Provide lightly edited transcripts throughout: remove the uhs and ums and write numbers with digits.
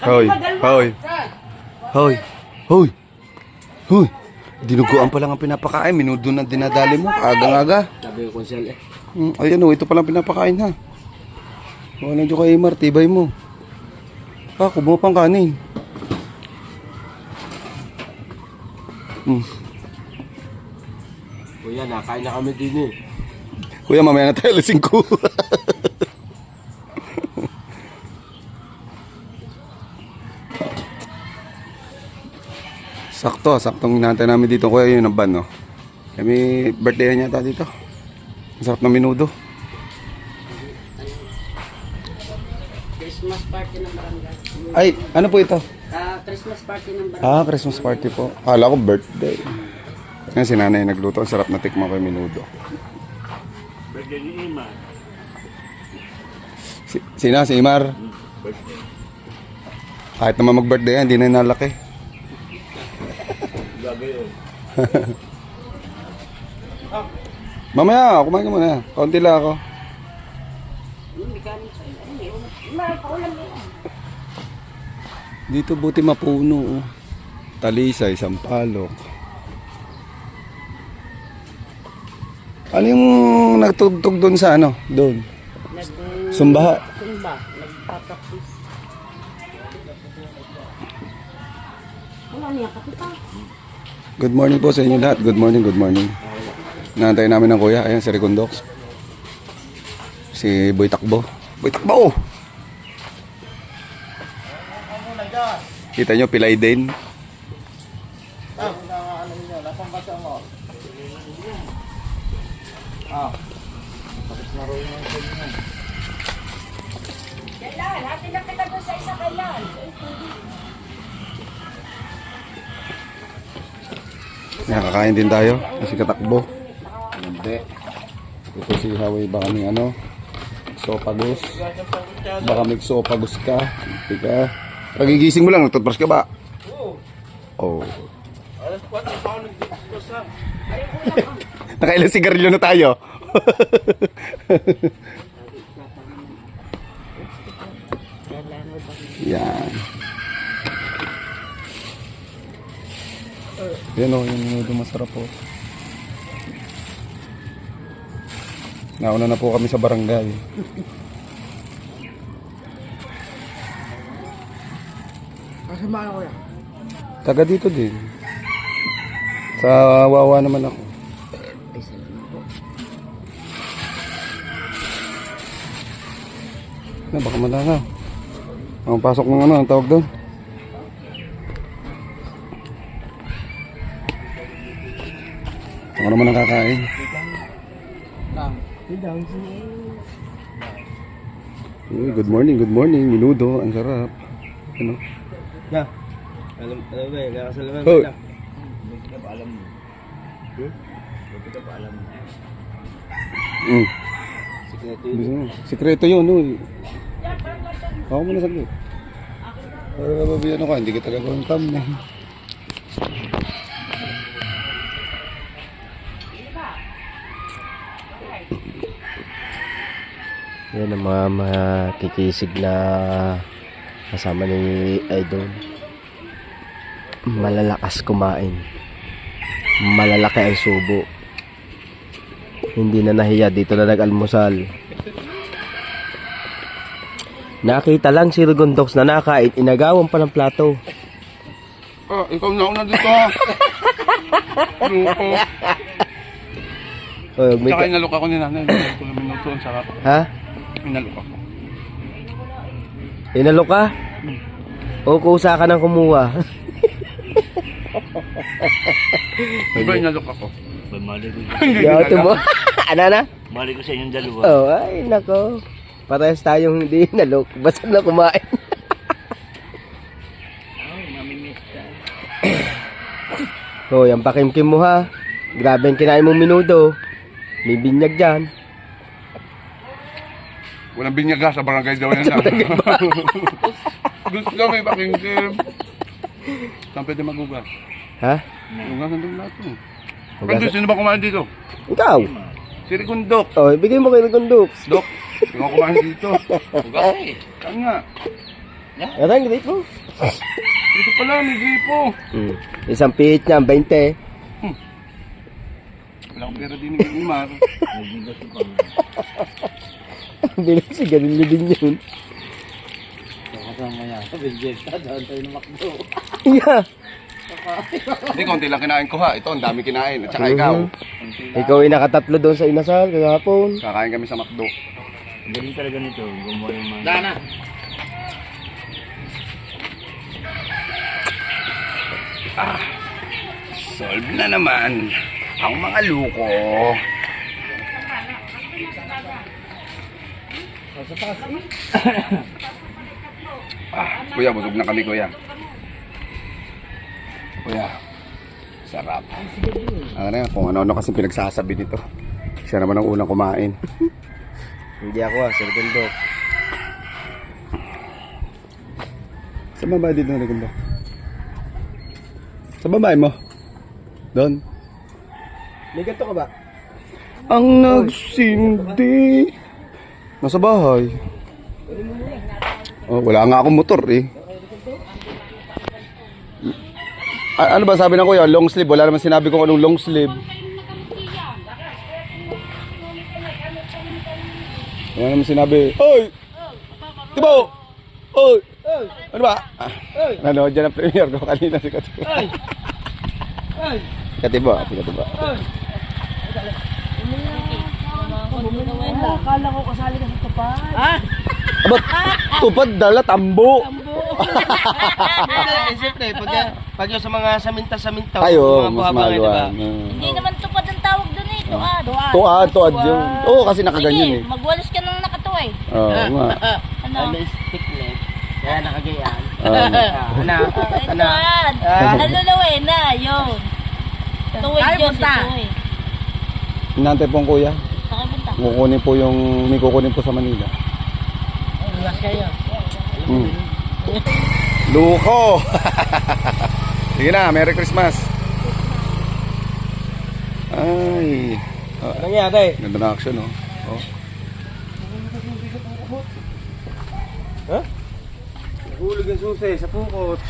Hoy, hoy, hoy, hoy, hoy. Dinuguan pa lang ang pinapakain. Minudo na dinadali mo. Aga-aga. Sabi ko konsyal eh. Ayan o, ito pa lang pinapakain ha. Wala dyan kay Imar, tibay mo. Kumuha pang kanin. Kuya, nakain na kami din eh. Kuya, mamaya na tayo, lasing ko. Saktong hinahantay namin dito, kuya, yun ang van, no? May birthday niya dito. Ang sarap na minudo. Christmas party ng barangay. Ay, ano po ito? Christmas party ng barangay. Christmas party po. Akala ko birthday. Ngayon si nanay nagluto. Ang sarap na tikman ko yung minudo. Birthday ni Imar. Sina? Si Imar? Kahit naman mag-birthday yan, hindi na nalaki. Gagayon. Mamaya, kumain ka muna. Kaunti lang ako. Dito buti mapuno. Talisay, Sampalok. Ano yung nagtugtog doon sa ano? Doon? Sumbaha. Sumba. Nagpapraktis. Wala niya kapita. Good morning po sa inyo lahat. Good morning, good morning. Naantay namin ng kuya. Ayan, si Ricondox. Si Boy Takbo. Boy Takbo! Kita nyo, pilay din. Kailan? Hati na kita doon sa isa kailan. Nakakain din tayo. Kasi katakbo. Hindi. Ito si Hawaii. Baka may ano. Sopagus. Baka may sopagus ka. Hindi ka. Pagigising mo lang. Nagtutbrush ka ba? Oo. Oh. Nakailang sigarilyo na tayo. Yan. Yan o, yung minudo masarap po. Nauna na po kami sa barangay. Kasi ba kuya? Taga dito din. Sa Wawa naman ako. Ay, salamat po. Na, baka malanga. Ang pasok ng ano, ang tawag doon. Ako naman nakakain. Uy, good morning, minudo, ang sarap. Ano? Na. Alam ba, nakasalaman Oh. ka. Hindi ka pa alam mo. Hindi ka pa alam mo. Sikreto Gusto yun. mo? Sikreto yun, uy. Ako muna saglit. Para mababiyan ako, hindi kita gagawin thumbnail. Yan ang mga makikisig na kasama ni Idol. Malalakas kumain. Malalaki ang subo. Hindi na nahiya. Dito na nag-almusal. Nakita lang si Rigondox na nakain. Inagawan pa ng plato. Ikaw na una dito. Luko. Oh, may Saka inalok ako ni nanay. Ito na minuto, ang sarap. ha? Inalok ako. Inalok ka? O kusa ka nang kumuha? Diba inalok ako? Mali ko, Yaw mo. Ano na? mali ko sa inyong dalawa. Oh, ay nako. Parehas tayong hindi inalok. Basta na kumain. Oh, yung pakimkim mo ha. Grabe yung kinain mong minudo. May binyag dyan. Walang binyaga sa barangay daw yan lang. Gusto may pakingkim. Saan pwede magugas? Ha? Ugasan doon lahat eh. Hugasan. Pero sino ba kumain dito? Ikaw. Si Ricondok. Oh, ibigay mo kay Rigondox. Dok, sino kumain dito? Ugas eh. Saan nga? Yan, grade mo. Ito pala, may gripo. Isang pihit niya, 20. Wala akong pera din ng Imar. Bilang si ganun din yun. Kasama niya. Bilbil ka, daan tayo ng McDo. Yeah. Hindi, konti lang kinain ko ha. Ito, ang dami kinain. At saka ikaw. Ikaw ay nakatatlo doon sa inasal kagahapon. Kakain kami sa McDo. Galing talaga nito. Gumawa yung mga... Dana! Solve na naman ang mga luko. Kuya, busog na kami, kuya. Kuya, sarap. Ano na yan, kung ano-ano kasi pinagsasabi nito. Siya naman ang unang kumain. Hindi ako Sir Gundok. Sa babae dito na naganda. Sa babae mo? Doon. May ganito ka ba? Ang nagsindi. Nasa bahay. Oh, wala nga akong motor eh. Ano ba sabi ng kuya? Long sleeve. Wala naman sinabi kung anong long sleeve. Wala naman sinabi. Oy! Tibo! Oy! Ano ba? Nanood dyan ang premiere ko kanina si Katibo. Katibo, Katibo. Akala ko kasali ka sa tupad. Abot, tupad dala, tambo. Siyempre, pag yung sa mga saminta-saminta, Ayo, mas buha-buha, diba? maluwan. Hindi naman tupad ang tawag doon eh. Tuad. Tuad yun. Oo, kasi nakaganyan eh. Magwalis ka nang nakatuway. Oo, nga. Ano? Ano is sticklet? Kaya nakagayaan. Tuad. Ano lawin na, yun. Tuwid yun, si tuwid. Inantay po ang kuya. Saan punta? Kukunin po yung, may kukunin po sa Manila. Ulas kayo. Luko! Sige na, Merry Christmas. Ay. Ano nangyari? Ganda na action, oh. Oh. Ha? Nahulog ang susi sa pukot.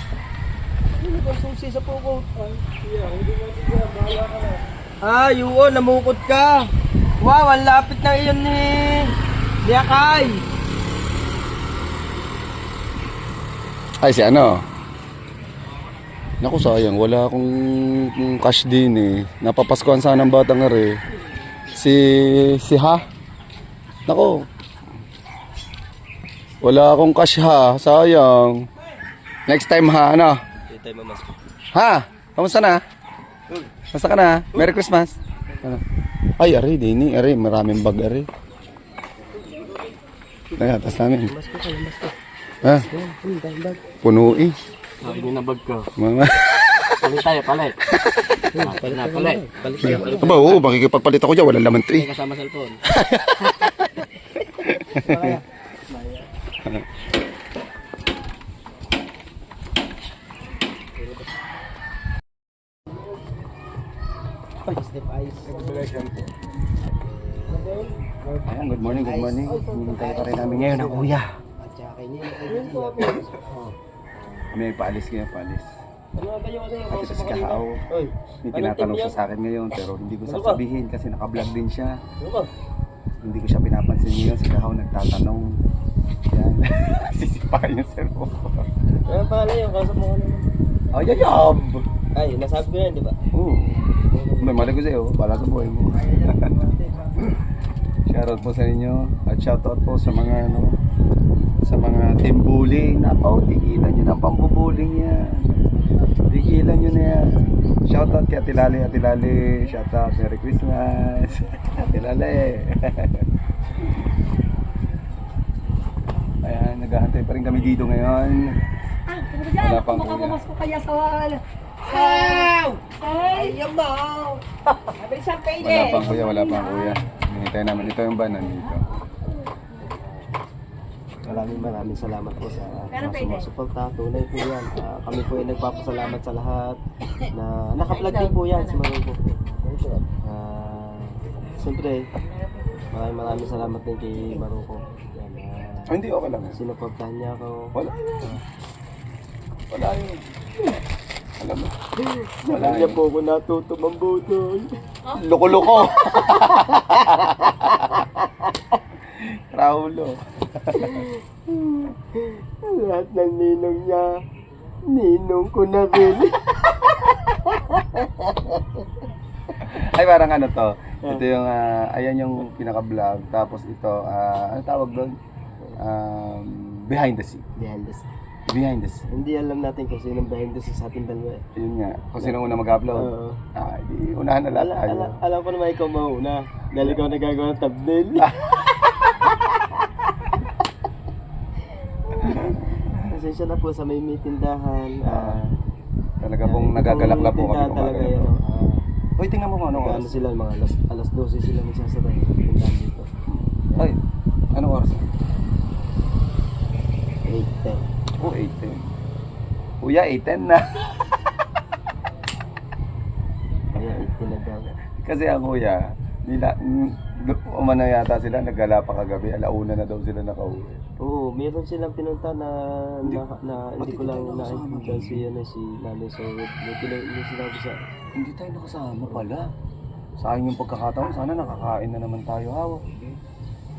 Nahulog ang susi sa pukot. Yun, namukot ka. Wow, ang lapit ng iyon ni Akay. Ay, si ano? Naku, sayang. Wala akong cash din eh. Napapaskuhan sana ng batang are. Si Ha? Naku. Wala akong cash ha. Sayang. Next time ha, ano? Dito tayo mamas. Ha? Kamusta na? Kamusta ka na? Merry Christmas. Ano? Ay, are, dini. Are, maraming bag, are. Nagatas namin. Ha? Puno eh. Sabi niyo na bag ko. Mga... Palit tayo, palit. Palit na, palit. Aba, oo, makikipagpalit ako dyan. Walang laman to eh. Kasama cellphone. Ayan, good morning, good morning. Hinihintay pa rin namin ngayon ang kuya. May paalis ngayon, paalis. At ito si Kahao. May tinatanong siya sa akin ngayon pero hindi ko sasabihin kasi naka-vlog din siya. Hindi ko siya pinapansin ngayon. Si Kahao nagtatanong. Yan. Sisipahin yung cellphone ko. Ano pala yung kausap mo ko naman? Ay, yayab! Ay, nasabi ko yan, di ba? Oo. May mali ko sa'yo. Bala sa buhay mo. Shoutout po sa inyo. At shoutout po sa mga ano, sa mga team bullying. Napaw, tigilan nyo na pambubuling yan. Tigilan nyo na yan. Shoutout kay Ate Lali, Ate Lali. Shoutout, Merry Christmas. Ate Lali. Ayan, naghahantay pa rin kami dito ngayon. Wala pang kuya. ko kaya sa wala. Ay, yabaw. Sabi sa Wala pang kuya, wala pang kuya. Hinihintay namin. Ito yung van nandito. Maraming salamat po sa mga sumusuporta. Tunay po yan. Kami po ay nagpapasalamat sa lahat na naka-vlog din po yan si Marungo. Siyempre, Maraming salamat din kay Maruko. Yan, Hindi, okay lang. sinuportahan niya ako. Wala yun. Wala yun. Alam mo. Wala niya po ako natuto mambutol. Loko-loko. Raulo. Lahat ng ninong niya, ninong ko na rin. Ay, parang ano to. Ito yung, ayan yung pinaka-vlog. Tapos ito, ano tawag doon? Behind the scene. Behind the scene. Behind the scene. Hindi alam natin kung sino behind the scene sa ating dalawa eh. Yun nga. Kung sino una mag-upload. Oo. Di unahan na lahat tayo. Alam ko naman ikaw mauna. Dahil ikaw nagagawa ng thumbnail. Pasensya na po sa may tindahan. Talaga pong nagagalak na po kami Tindahan talaga kumagalak. yan. Uy, tingnan mo kung anong Ano oras. sila, mga alas 12 sila magsasabay. Tindahan dito. Ay, anong oras? 8:10. Oh, 8:10. Kuya, 8:10 na. Kaya 8:10 na daw. Kasi ang kuya, umano yata sila, naggala pa kagabi, alauna na daw sila nakauwi. Oo, meron silang pinunta na hindi Ba't ko lang hindi tayo nakasama naintindihan si Nanay so may sinabi sa Hindi tayo nakasama pala. Sayang yung pagkakataon, sana nakakain na naman tayo, hawa.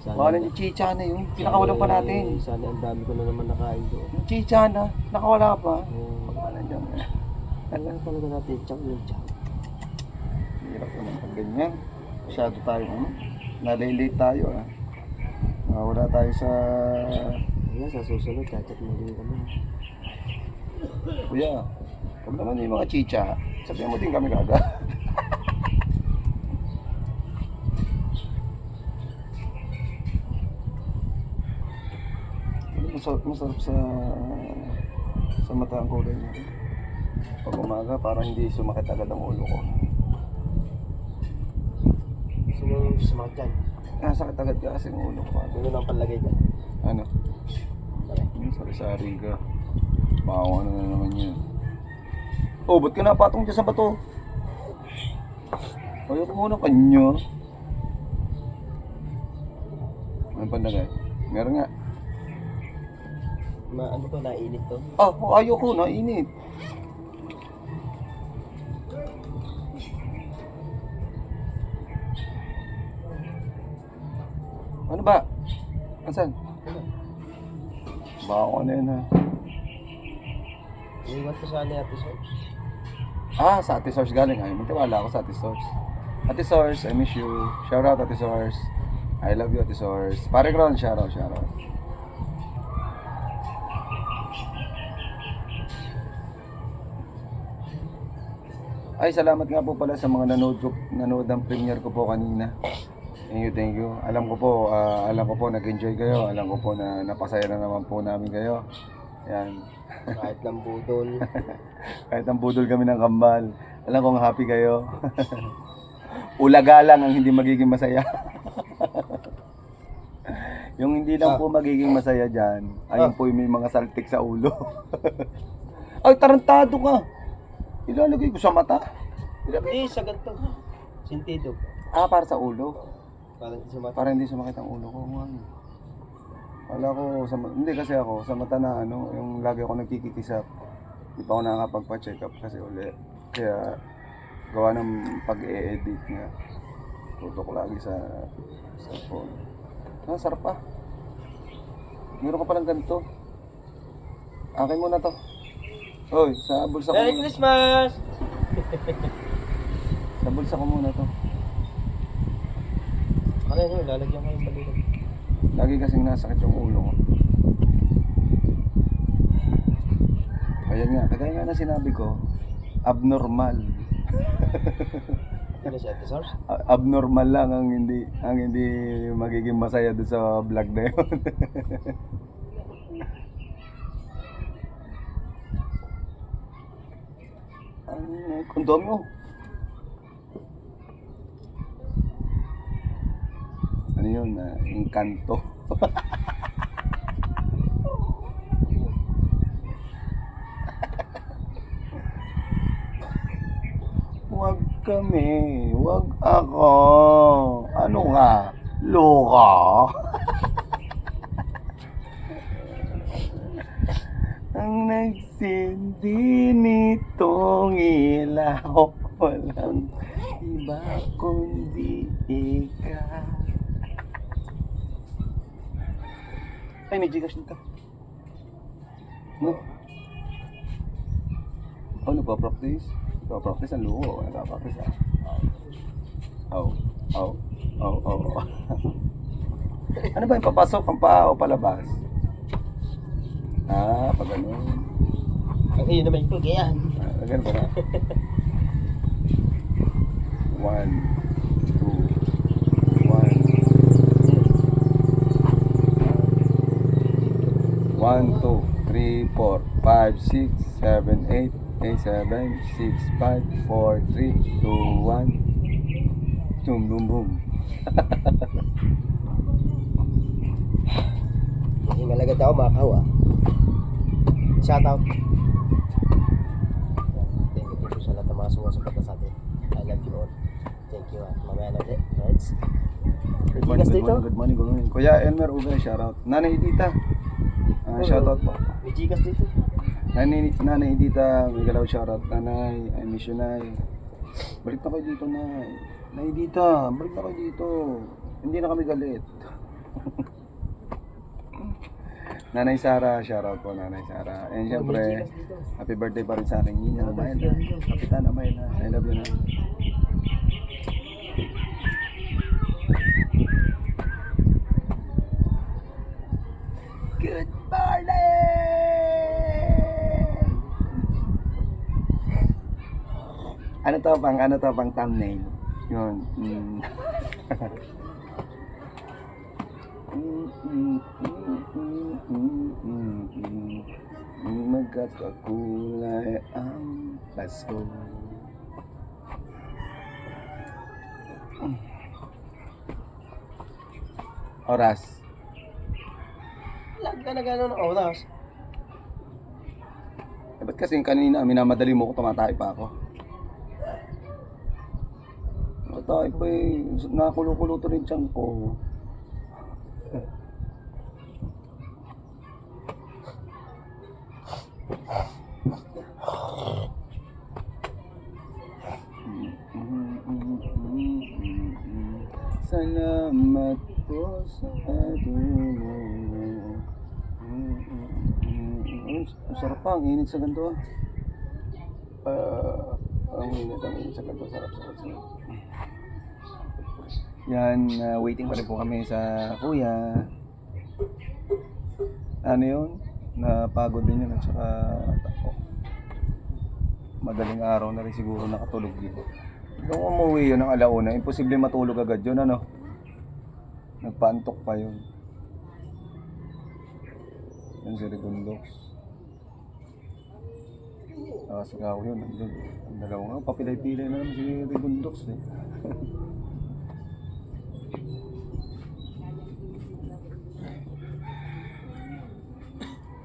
Wala yung chicha na yun, pinakawalan pa natin. Sana ang dami ko na naman nakain doon. Yung chicha na, nakawala pa. Oo. Wala dyan. Alam talaga natin, tsaka yung tsaka. Hirap naman pag ganyan. Masyado tayo, nalilate tayo wala tayo sa... Ayan, sa susunod, chat mo din kami. Kuya, huwag naman yung mga chicha, sabihan mo din kami kagad. Masarap sa mata ang kulay niya. Pag umaga, parang hindi sumakit agad ang ulo ko. Sino sumakit dyan? Sakit agad ka kasi ang ulo ko. Sino nang panlagay dyan? Ano? Sari-sari ka. Baka ano na naman yun. Oh, ba't ka napatong dyan sa bato? Ayoko muna kanya. Ano panlagay? Meron nga. Ano to, nainit to? Ayoko, nainit. Ano ba? Asan? Baka ako na yun ha. Iwan ko sana yung Ate Source. Sa Ate Source galing. Ay, magtiwala ako sa Ate Source. Ate Source, I miss you. Shout out Ate Source. I love you Ate Source. Pare Ron, shout out, shout out. Ay, salamat nga po pala sa mga nanood ng premiere ko po kanina. Thank you. Alam ko po nag-enjoy kayo. Alam ko po na napasaya na naman po namin kayo. Yan. Kahit lang budol. Kahit ang budol kami ng kambal. Alam kong happy kayo. Ulaga lang ang hindi magiging masaya. Yung hindi lang po magiging masaya dyan, ayun po yung may mga saltik sa ulo. Ay, tarantado ka. Ilalagay ko sa mata. Hindi, sa ganito. Sintido. Para sa ulo. Parang hindi sumakit. Para hindi sumakit ang ulo ko. Wala ko, hindi kasi ako, sa mata na yung lagi ako nagkikikisap. Hindi pa ako nakakapagpa-check up kasi uli. Kaya, gawa ng pag-e-edit niya. Tutok lagi sa phone. Sarap pa. Meron ka palang ganito. Akin muna to. Hoy, sa bulsa ko Merry muna. Christmas! Sa bulsa ko muna to. Ano yun, lalagyan ko yung balikat. Lagi kasing nasakit yung ulo ko. Ayan nga, kagaya nga na sinabi ko, abnormal. Ano si Ate Source? Abnormal lang ang hindi magiging masaya doon sa vlog na yun. Ang dami mo. Ano yun? Encanto. Huwag kami. Huwag ako. Ano ka? Loka. Ang nagsindi nitong ilaw, walang iba kundi ikaw. Ay, may Gcash dito. No? Oh, nagpa-practice? Nagpa-practice ang luho. Nagpa-practice ah. Oh. Ano ba yung papasok? Ang paa o palabas? Ah, pag ganun. Ang iyo naman ito, kaya. Ganun ba na? 1, 2, 1, 2, 3, 4, 5, 6, 7, 8, 7, 6, 5, 4, 3, 2, 1. Boom, boom, boom. Malagad ako mga kaw ah. Shoutout. Thank you sa lahat ng mga sumusuporta sa atin. I love you all. Thank you ah. Mamaya na ulit. Right? Good morning, Gcash good dito? morning, good morning, good morning. Kuya Elmer Ugay, shoutout. Nanay Edita. Shoutout po. May Gcash dito. Nanay Edita, may galaw shoutout. Nanay, I miss you, Nay. Balik na kayo dito, Nay. Nay Edita, balik na kayo dito. Hindi na kami galit. Nanay Sara, shoutout po Nanay Sara. And syempre, happy birthday pa rin sa akin. Yun, Mayla. Kapitana Mayla. I love you na. Good morning! Ano to pang thumbnail? Yun. Magkakakulay ang Pasko. Oras. Lag ka na gano'n ng oras. Ba't kasi kanina minamadali mo ko, tumatay pa ako. Tumatay pa eh. Nakakulo-kulo to rin tiyan ko. Salamat po sa tulong. Ang sarap pa, ang init sa ganito ang init sa ganito, sarap. Yan, waiting pa rin po kami sa kuya. Ano yun? Napagod din yun at saka madaling araw na rin siguro nakatulog dito. Nung umuwi yun ng alauna, imposible matulog agad yun, ano? Nagpaantok pa yun. Yan si Rigundox. Sigaw yun, nandun. Ang dalawa nga, papilay-pilay na naman si Rigundox eh.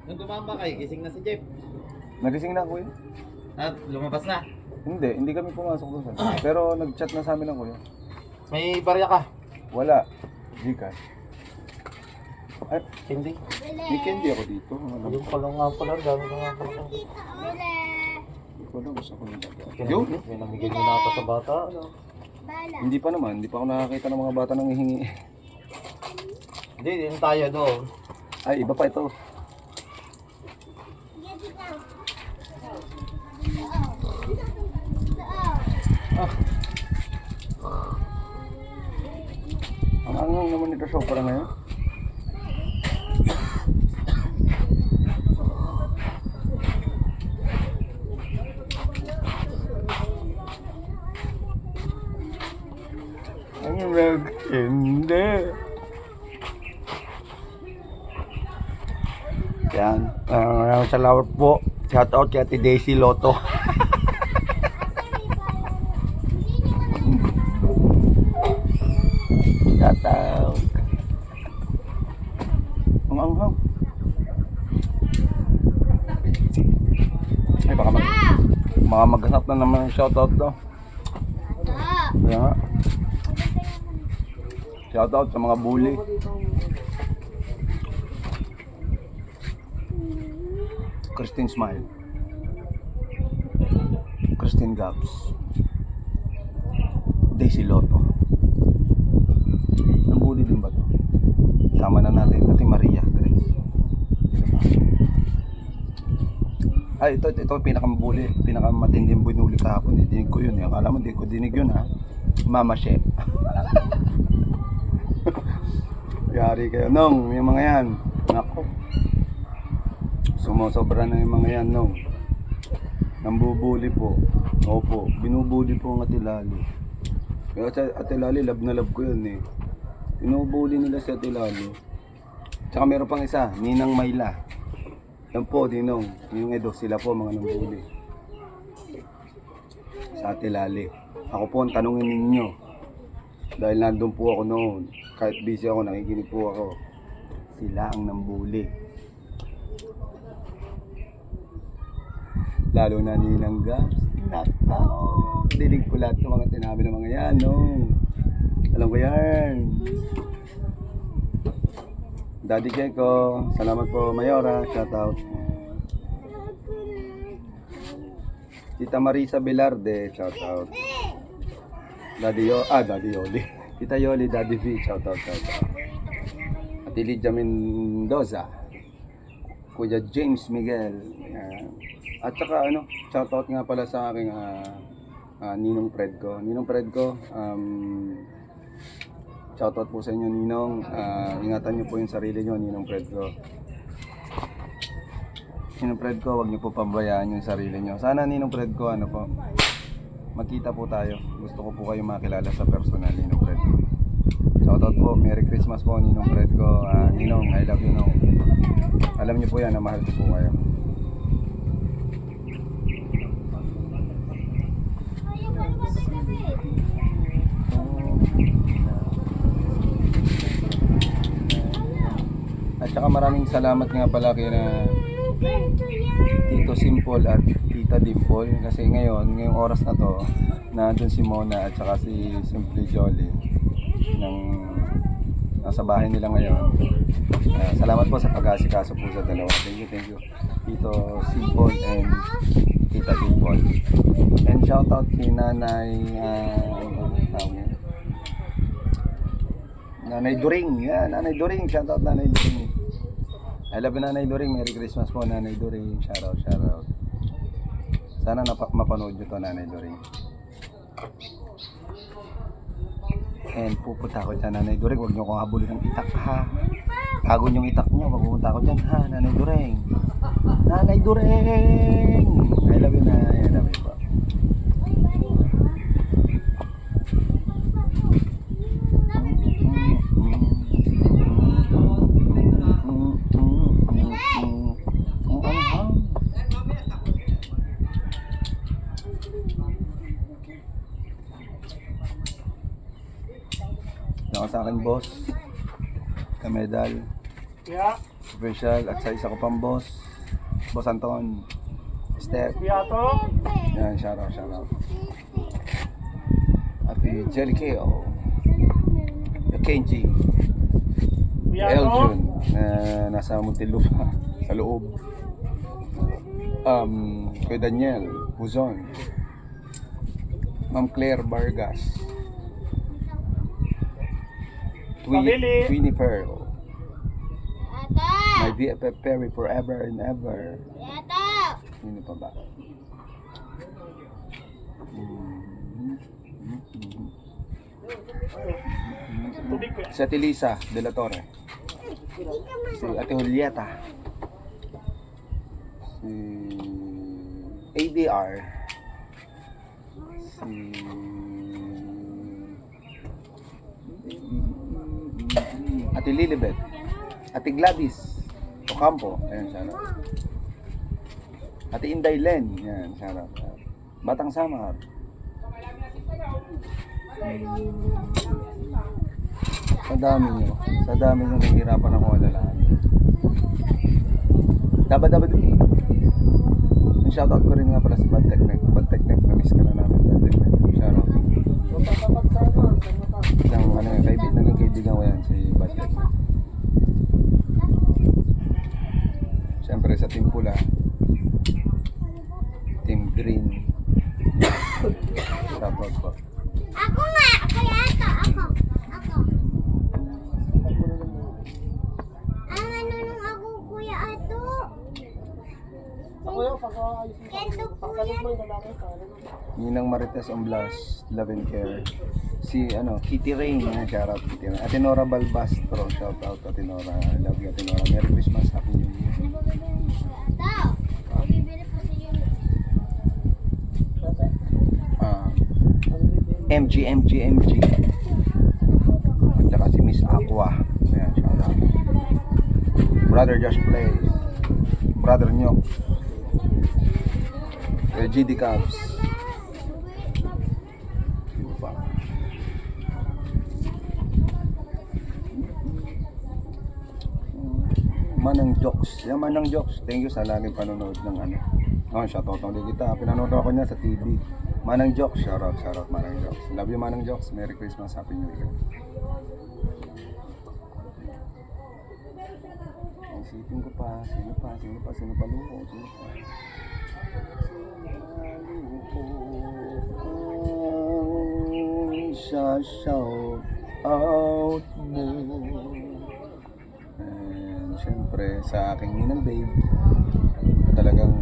Nung tumama kayo, gising na si Jeff. Nagising na ako eh. At lumabas na. Hindi kami pumasok doon. Pero nag-chat na sa amin ng kuya. May barya ka. Wala. Gcash. Ay, Hindi. may candy ako dito. Yung pala nga pala, dami ka nga pala. Hindi ko alam kung saan ko nito. Yun, Yun. may namigay mo na ata sa bata. Ano? Hindi pa naman. Hindi pa ako nakakita ng mga bata nang hihingi. Hindi, din tayo doon. Ay, iba pa ito. Ang angang naman nito show para ngayon. Ang nag-hindi. Yan. Salamat po. Shout out kay Ate Daisy Lotto. Shout out. Ang anghang. Ay, baka maghanap na naman ng shout out daw. Kaya nga. Shoutout sa mga bully. Christine Smile. Christine Gabs. Daisy Lotto. Nambuli din ba to? Sama na natin. Ate Maria Grace. Ay, ito pinakamabuli. Pinakamatinding binuli kahapon. Dinig ko yun. Akala mo, di ko dinig yun ha. Mama Chef. Yari kayo. Nong, yung mga yan. Nako. Sumusobra na yung mga yan, Nong. Nambubuli po. Opo, binubuli po ang Ate Lali. Kaya sa Ate Lali, love na love ko yun eh. Binubuli nila si Ate Lali. Tsaka meron pang isa, Ninang Mayla. Yan po, Dinong. Yung Edo, sila po mga nambuli. Sa Ate Lali. Ako po ang tanungin ninyo. Dahil nandun po ako noon. Kahit busy ako, nakikinig po ako. Sila ang nambuli. Lalo na Ninang Gabs. Nakaw. Dinig ko lahat ng mga sinabi ng mga yan, no? Alam ko yan. Daddy Keko, salamat po Mayora, shoutout. Tita Marisa Velarde, shoutout. Daddy Yoli. Tita Yoli, Daddy V, shoutout. Ate Lydia Mendoza. Kuya James Miguel. Yan. At saka shoutout nga pala sa aking Ninong Fred ko. Ninong Fred ko, shoutout po sa inyo Ninong. Ingatan niyo po yung sarili niyo, Ninong Fred ko. Ninong Fred ko, huwag niyo po pabayaan yung sarili niyo. Sana Ninong Fred ko, magkita po tayo. Gusto ko po kayo makilala sa personal, Ninong Fred ko. Shoutout po, Merry Christmas po Ninong Fred ko. Ninong, I love you, Nong. Alam niyo po yan na mahal ko po kayo. At saka maraming salamat nga pala kay na Tito Simple at Tita Dimple kasi ngayong oras na to nandun si Mona at saka si Simply Jolly nasa bahay nila ngayon. Salamat po sa pag-asikaso po sa dalawa. Thank you Tito Simple and Tita Dimple. And shoutout kay Nanay During. Nanay During, shoutout Nanay During. I love you, Nanay During. Merry Christmas po, Nanay During. Shoutout. Sana mapanood nyo to, Nanay During. And pupunta ako dyan, Nanay During. Huwag nyo kong habulin ng itak, ha. Bago yung itak nyo, pupunta ako dyan, ha, Nanay During. Nanay During! I love you, Nanay. I love you po. Ako sa akin boss Kamedal Official at sa isa ko pang boss Anton Step yan, shoutout Ate Jelly Keo Kenji Eljun nasa Muntinlupa sa loob kay Daniel Puzon Ma'am Claire Vargas Twinnie Pearl. My BFF Perry forever and ever. Sino pa ba? Si Ate Lisa De La Torre. Si Ate Julieta. Si ADR. Ate Lilibet, Ate Gladys Ocampo, ayan, shoutout. Ate Inday Len, ayan, shoutout. Batang Samar. Sa dami nyo nahihirapan ako alalaan. Dapat yung shoutout ko rin nga pala sa Bad Technique, na miss ka na namin, Bad Technique, shoutout. isang ano, naging kaibigan ko yan, si Badget. Siyempre sa team pula, team green. Shoutout po. Ako nga! Kaya ito, ako. Ang ano nung ako, Kuya Ato? Kento po yan. Ninang Marites Omblas, Love and Care. Si Kitty Rain, shoutout Kitty Rain. Ate Nora Balbastro, shoutout Ate Nora. Love you Ate Nora. Merry Christmas, Happy New Year. Ato! Bibili po sa iyo. MG. At saka si Miss Aqua. Ayan, shoutout. Brother Josh Play. Brother Nyok. GD Cubs. Sino pa? Manang Jokes. Yan, Manang Jokes. Thank you sa laging panonood ng ano. Shoutout ulit kita. Pinanood ako niya sa TV. Manang Jokes. Shoutout Manang Jokes. Love you Manang Jokes. Merry Christmas. Happy New Year. Isipin ko pa. Sino pa luko? Sino pa? Shout out mo. And syempre sa aking ninang babe talagang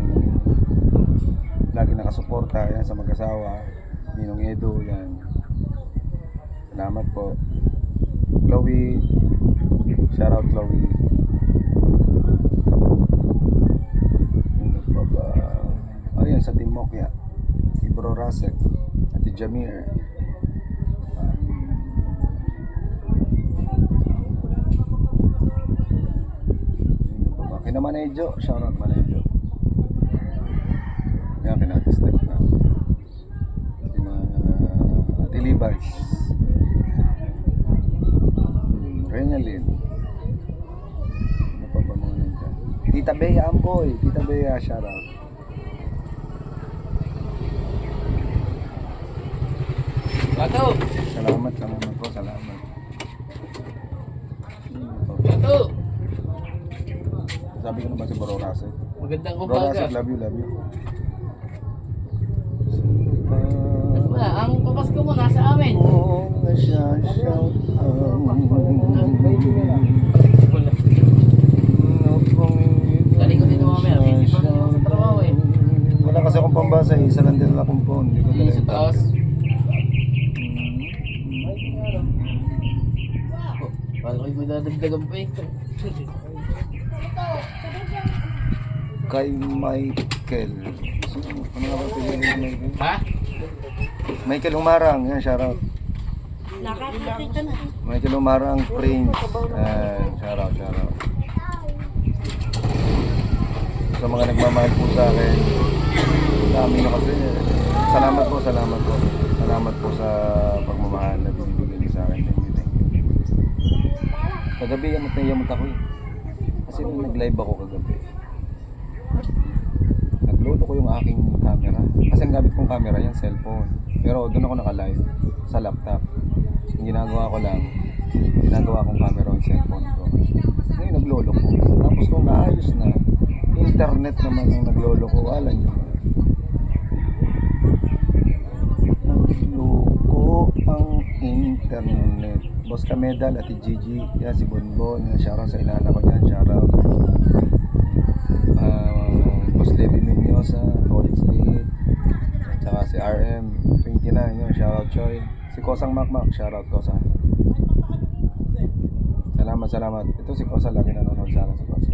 lagi nakasuporta yan sa mag-asawa, Ninong Edo yan. Salamat po Chloe, shout out Chloe. Ayan sa Team Mokya, Ibro Rasek, Ate Jamir, kina Manejo, shoutout Manejo. Yan, kina Ate Step na. Kina Ate Levi's. Renalyn. Ano pa ba mga nandiyan? Tita Bea Amboy. Tita Bea, shoutout. Gato! Salamat po, salamat. Gato! Sabi ko naman si Bro Rasek. Magandang Bro umaga. Rasek, love you. Wala, ang papasko mo nasa amin. Galing ko din mamaya. Busy pa rin ako sa trabaho eh. Wala kasi akong pambasa eh. Isa lang din akong phone. Hindi ko talaga Sa taas. Wala ko yung dadagdagan pa eh. Kay Michael. Ano nga ba pinili ni Michael? Ha? Michael Umarang. Yan, shoutout. Nakakakita na. Michael Umarang, Prince. Shoutout. Sa mga nagmamahal po sa akin. Dami na kasi. Salamat po. Salamat po sa pagmamahal na binibigay niyo sa akin. Thank you. Kagabi, yamot ako eh. Kasi nung nag-live ako kagabi, nag-load ko yung aking camera. Kasi ang gamit kong camera yan, cellphone. Pero doon ako naka-live sa laptop. Yung ginagawa kong camera yung cellphone ko. Ngayon naglolo ko. Tapos nung naayos na, internet naman yung naglolo ko. Alam nyo. Nagloko ang internet. Boss Kamedal, Ate Gigi, yan si Bonbon, yan, shoutout sa inana ko dyan, shoutout. Boss Levi Menyosa, Holy Street, tsaka si RM29, yun, shoutout Choi. Si Kosang Makmak, shoutout Kosa. Salamat. Ito si Kosa, lagi nanonood sa akin si Kosa.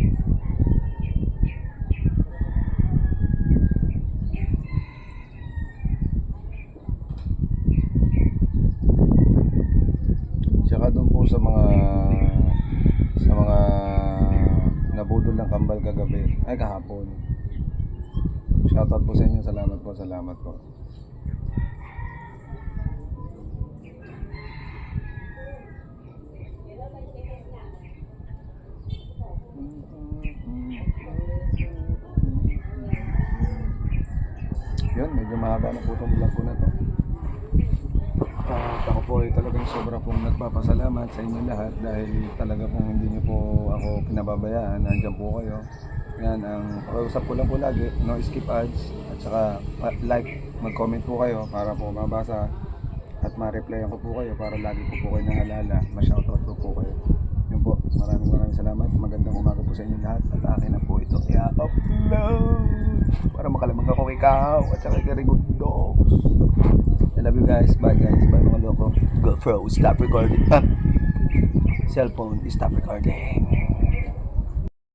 Tsaka doon po sa mga nabudol ng kambal kagabi, ay kahapon. Shoutout po sa inyo, salamat po. Yun, medyo mahaba na po itong vlog ko na to. Ako po ay talagang sobra pong nagpapasalamat sa inyo lahat dahil talaga pong hindi niyo po ako pinababayaan. Nandiyan po kayo. Yan, ang pakiusap ko lang po lagi, no skip ads at saka like, mag-comment po kayo para po mabasa at ma-replyan ko po kayo para lagi po kayo naalala, ma-shoutout po kayo. Yun po, maraming salamat. Magandang umaga po sa inyo lahat at akin na po ito i-upload para makalamang ako kay Kao at saka kay Rigo Dogs. I love you guys. Bye guys. Bye mga loko. GoPro, stop recording. Cellphone, stop recording.